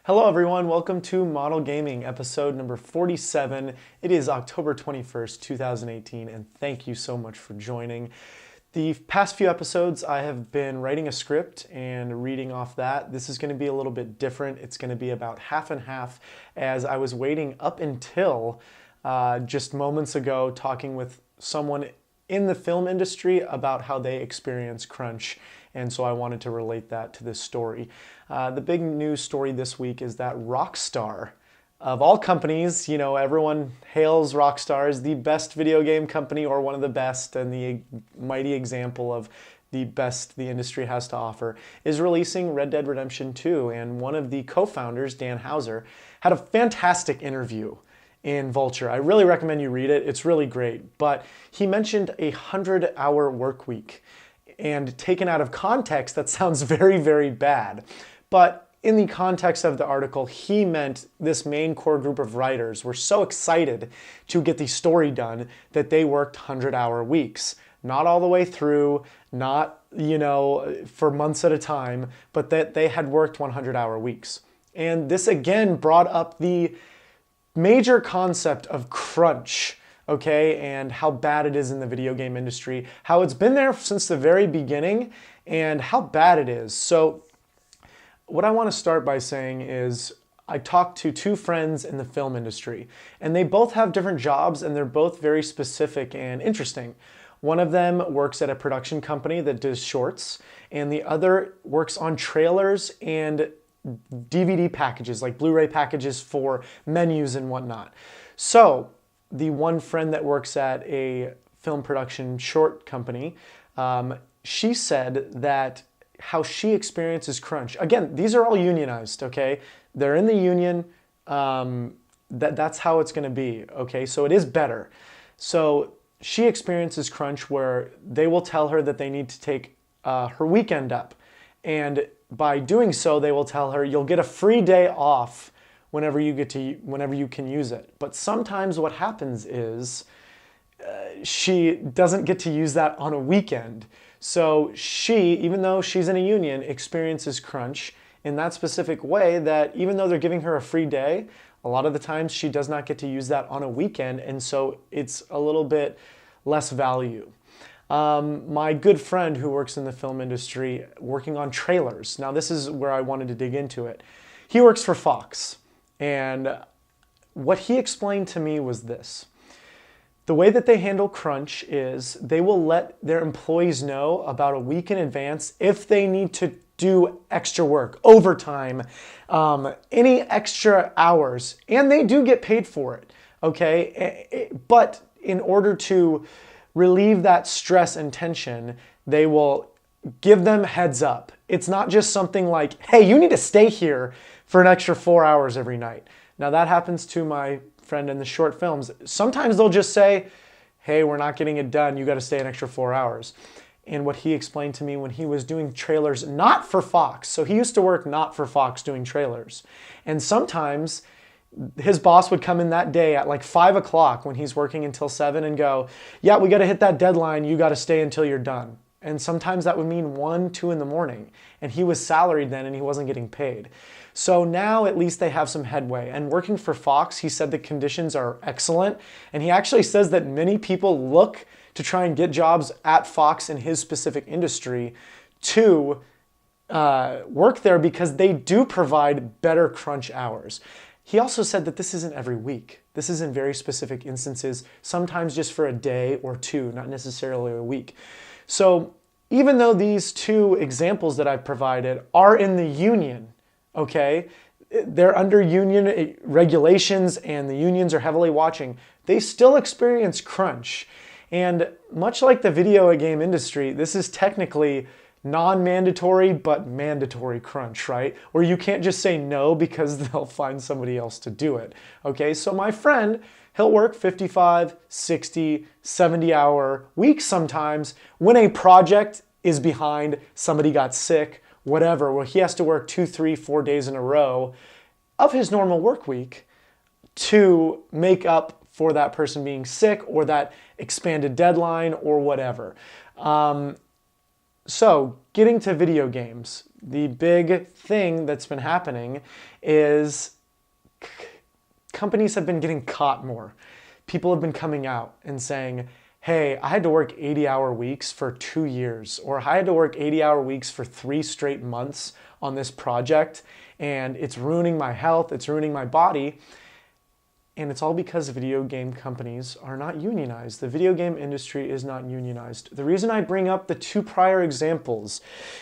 Hello everyone, welcome to Model Gaming, episode number 47. It is October 21st, 2018, and thank you so much for joining. The past few episodes, I have been writing a script and reading off that. This is going to be a little bit different. It's going to be about half and half, as I was waiting up until just moments ago talking with someone in the film industry about how they experience crunch, and so I wanted to relate that to this story. The big news story this week is that Rockstar, of all companies, you know, everyone hails Rockstar as the best video game company or one of the best, and the mighty example of the best the industry has to offer, is releasing Red Dead Redemption 2, and one of the co-founders, Dan Houser, had a fantastic interview in Vulture. I really recommend you read it. It's really great. But he mentioned a 100-hour work week. And taken out of context, that sounds very, very bad. But in the context of the article, he meant this main core group of writers were so excited to get the story done that they worked 100-hour weeks. Not all the way through, not, you know, for months at a time, but that they had worked 100-hour weeks. And this again brought up the major concept of crunch, okay, and how bad it is in the video game industry, how it's been there since the very beginning, and how bad it is. So what I want to start by saying is I talked to two friends in the film industry, and they both have different jobs, and they're both very specific and interesting. One of them works at a production company that does shorts, and the other works on trailers and DVD packages, like Blu-ray packages for menus and whatnot. So the one friend that works at a film production short company, she said that how she experiences crunch. Again, these are all unionized, okay? They're in the union. That's how it's going to be, okay? So it is better. So she experiences crunch where they will tell her that they need to take her weekend up. And by doing so, they will tell her, you'll get a free day off whenever you can use it. But sometimes what happens is she doesn't get to use that on a weekend. So she, even though she's in a union, experiences crunch in that specific way that even though they're giving her a free day, a lot of the times she does not get to use that on a weekend, and so it's a little bit less value. My good friend who works in the film industry working on trailers. Now this is where I wanted to dig into it. He works for Fox, and what he explained to me was this. The way that they handle crunch is they will let their employees know about a week in advance if they need to do extra work, overtime, any extra hours, and they do get paid for it, okay? But in order to relieve that stress and tension, they will give them heads up. It's not just something like, hey, you need to stay here for an extra 4 hours every night. Now that happens to my friend in the short films. Sometimes they'll just say, hey, we're not getting it done. You got to stay an extra 4 hours. And what he explained to me when he was doing trailers, not for Fox. So he used to work not for Fox doing trailers. And sometimes his boss would come in that day at like 5 o'clock when he's working until 7 and go, yeah, we got to hit that deadline. You got to stay until you're done. And sometimes that would mean 1, 2 in the morning. And he was salaried then and he wasn't getting paid. So now at least they have some headway. And working for Fox, he said the conditions are excellent. And he actually says that many people look to try and get jobs at Fox in his specific industry to work there because they do provide better crunch hours. He also said that this isn't every week. This is in very specific instances, sometimes just for a day or two, not necessarily a week. So even though these two examples that I've provided are in the union, okay, they're under union regulations and the unions are heavily watching, they still experience crunch. And much like the video game industry, this is technically non-mandatory but mandatory crunch, right? Where you can't just say no because they'll find somebody else to do it. Okay, so my friend, he'll work 55, 60, 70-hour weeks sometimes when a project is behind, somebody got sick, whatever, where he has to work 2, 3, 4 days in a row of his normal work week to make up for that person being sick or that expanded deadline or whatever. So getting to video games, The big thing that's been happening is companies have been getting caught more. People have been coming out and saying, hey, I had to work 80-hour weeks for 2 years, or I had to work 80-hour weeks for 3 straight months on this project, and it's ruining my health, it's ruining my body. And it's all because video game companies are not unionized. The video game industry is not unionized. The reason I bring up the 2 prior examples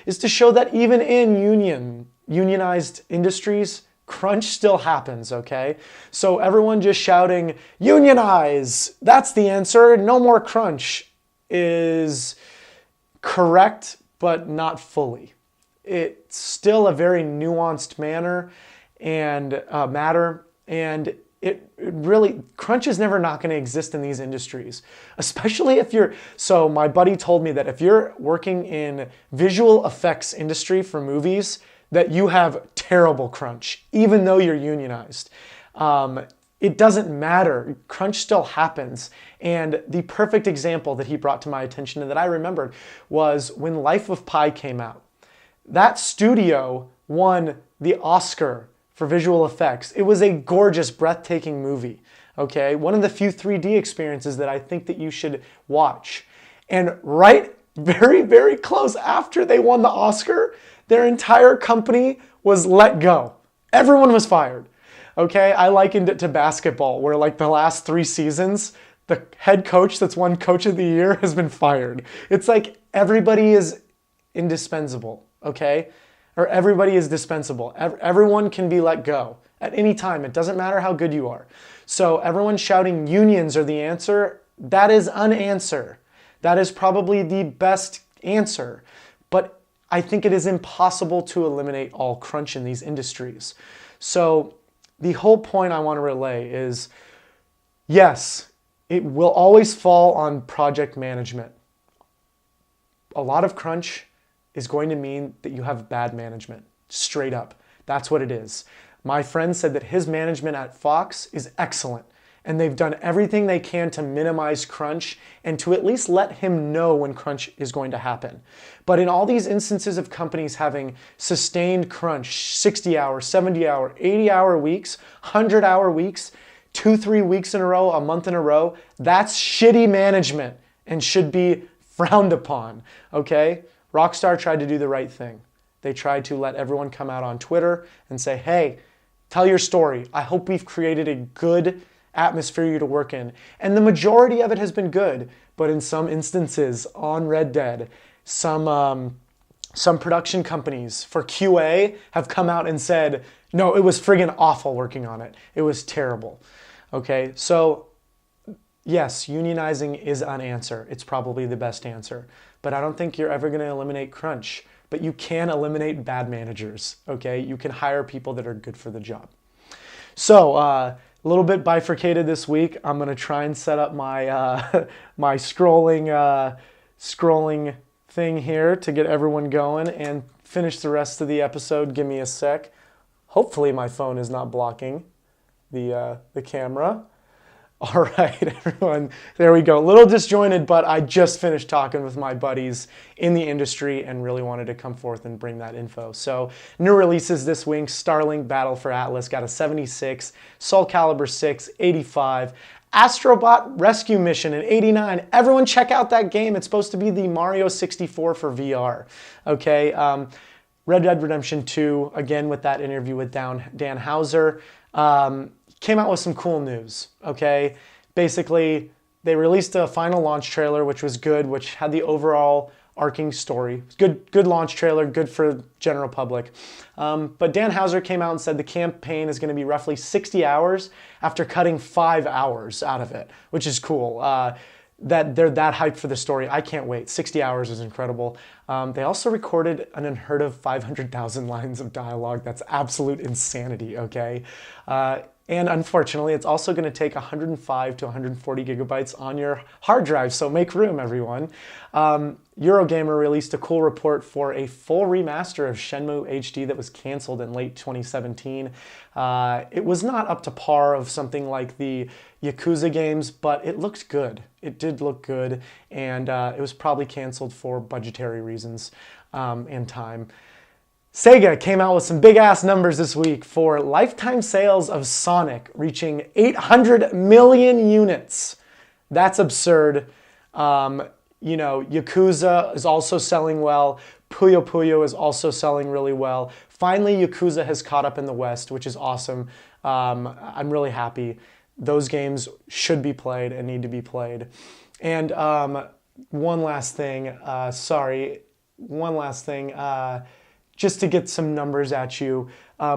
is to show that even in unionized industries, crunch still happens, okay? So everyone just shouting, unionize, that's the answer, no more crunch, is correct, but not fully. It's still a very nuanced matter, and it really, crunch is never not going to exist in these industries, especially if so my buddy told me that if you're working in visual effects industry for movies, that you have terrible crunch, even though you're unionized. It doesn't matter, crunch still happens. And the perfect example that he brought to my attention and that I remembered was when Life of Pi came out. That studio won the Oscar for visual effects. It was a gorgeous, breathtaking movie, okay? One of the few 3D experiences that I think that you should watch. And right, very, very close after they won the Oscar, their entire company was let go. Everyone was fired, okay? I likened it to basketball, where like the last 3 seasons, the head coach that's won Coach of the Year has been fired. It's like everybody is indispensable, okay? Or everybody is dispensable. Everyone can be let go at any time. It doesn't matter how good you are. So everyone shouting unions are the answer, that is an answer. That is probably the best answer. But I think it is impossible to eliminate all crunch in these industries. So the whole point I want to relay is, yes, it will always fall on project management. A lot of crunch is going to mean that you have bad management, straight up. That's what it is. My friend said that his management at Fox is excellent, and they've done everything they can to minimize crunch and to at least let him know when crunch is going to happen. But in all these instances of companies having sustained crunch, 60-hour, 70-hour, 80-hour weeks, 100-hour weeks, 2-3 weeks in a row, a month in a row, that's shitty management and should be frowned upon, okay? Rockstar tried to do the right thing. They tried to let everyone come out on Twitter and say, hey, tell your story. I hope we've created a good atmosphere for you to work in. And the majority of it has been good, but in some instances on Red Dead, some production companies for QA have come out and said, no, it was friggin' awful working on it. It was terrible. Okay, so yes, unionizing is an answer. It's probably the best answer. But I don't think you're ever going to eliminate crunch. But you can eliminate bad managers, okay? You can hire people that are good for the job. So, a little bit bifurcated this week. I'm going to try and set up my my scrolling thing here to get everyone going and finish the rest of the episode. Give me a sec. Hopefully my phone is not blocking the camera. All right, everyone, there we go. A little disjointed, but I just finished talking with my buddies in the industry and really wanted to come forth and bring that info. So, new releases this week: Starlink Battle for Atlas got a 76, Soul Calibur 6, 85, Astrobot Rescue Mission in 89. Everyone check out that game. It's supposed to be the Mario 64 for VR, okay? Red Dead Redemption 2, again with that interview with Dan Houser. Came out with some cool news, okay? Basically, they released a final launch trailer, which was good, which had the overall arcing story. Good launch trailer, good for general public. But Dan Houser came out and said the campaign is going to be roughly 60 hours after cutting 5 hours out of it, which is cool. That they're that hyped for the story. I can't wait. 60 hours is incredible. They also recorded an unheard of 500,000 lines of dialogue. That's absolute insanity, okay? And unfortunately, it's also going to take 105 to 140 gigabytes on your hard drive, so make room, everyone. Eurogamer released a cool report for a full remaster of Shenmue HD that was canceled in late 2017. It was not up to par of something like the Yakuza games, but it looked good. It did look good, and it was probably canceled for budgetary reasons and time. Sega came out with some big ass numbers this week for lifetime sales of Sonic reaching 800 million units. That's absurd. Yakuza is also selling well. Puyo Puyo is also selling really well. Finally, Yakuza has caught up in the West, which is awesome. I'm really happy. Those games should be played and need to be played. And one last thing, just to get some numbers at you,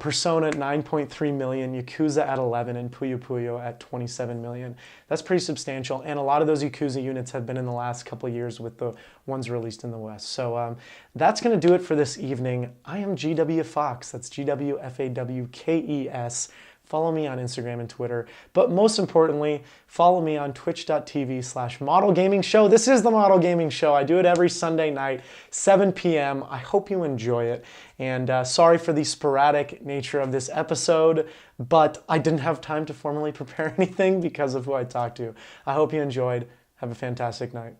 Persona at 9.3 million, Yakuza at 11, and Puyo Puyo at 27 million. That's pretty substantial, and a lot of those Yakuza units have been in the last couple of years with the ones released in the West. So that's going to do it for this evening. I am GWFawkes. That's GWFawkes. Follow me on Instagram and Twitter. But most importantly, follow me on twitch.tv/Model Gaming Show. This is the Model Gaming Show. I do it every Sunday night, 7 p.m. I hope you enjoy it. And sorry for the sporadic nature of this episode, but I didn't have time to formally prepare anything because of who I talked to. I hope you enjoyed. Have a fantastic night.